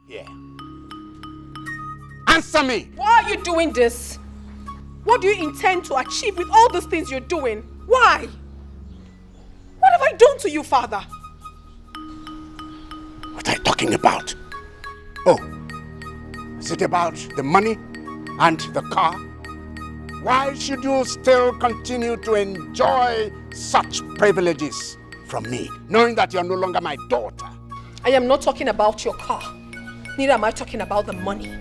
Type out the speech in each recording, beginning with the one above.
here. Answer me! Why are you doing this? What do you intend to achieve with all these things you're doing? Why? What have I done to you, Father? What are you talking about? Oh, is it about the money and the car? Why should you still continue to enjoy such privileges from me, knowing that you're no longer my daughter? I am not talking about your car. Neither am I talking about the money.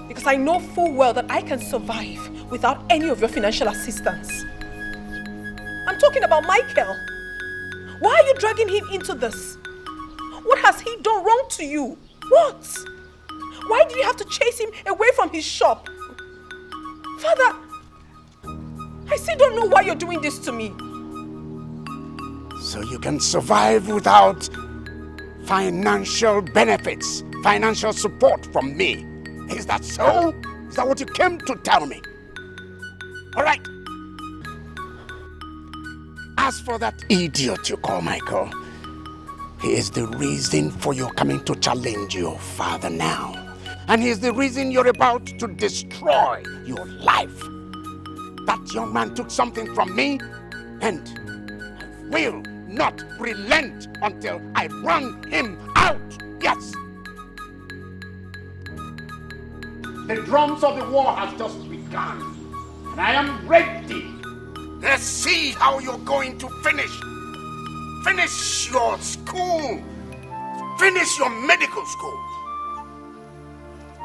Because I know full well that I can survive without any of your financial assistance. I'm talking about Michael. Why are you dragging him into this? What has he done wrong to you? What? Why did you have to chase him away from his shop? Father, I still don't know why you're doing this to me. So you can survive without financial benefits, financial support from me. Is that so? Is that what you came to tell me? All right. As for that idiot you call Michael, he is the reason for your coming to challenge your father now. And he is the reason you're about to destroy your life. That young man took something from me and will not relent until I run him out. Yes. The drums of the war have just begun, and I am ready. Let's see how you're going to finish. Finish your school. Finish your medical school.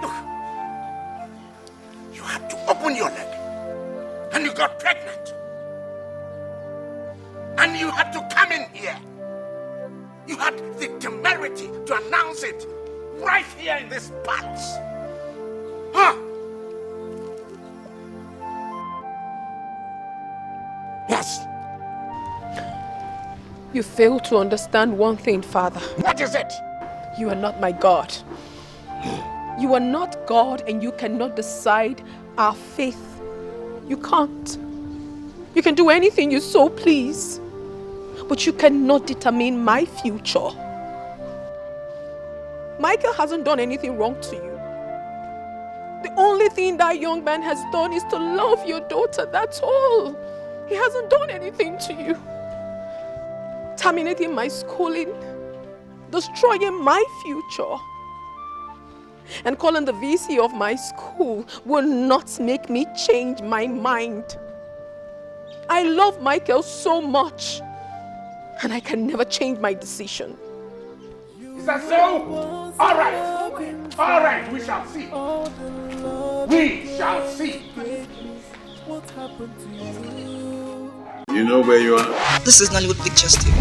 Look, you had to open your leg, and you got pregnant. And you had to come in here. You had the temerity to announce it right here in this palace. Huh? Yes. You fail to understand one thing, Father. What is it? You are not my God. You are not God, and you cannot decide our faith. You can't. You can do anything you so please, but you cannot determine my future. Michael hasn't done anything wrong to you. The only thing that young man has done is to love your daughter, that's all. He hasn't done anything to you. Terminating my schooling, destroying my future, and calling the VC of my school will not make me change my mind. I love Michael so much, and I can never change my decision. Is that so? All right. All right, we shall see. We shall see. What happened to you? You know where you are? This is Nollywood Pictures TV.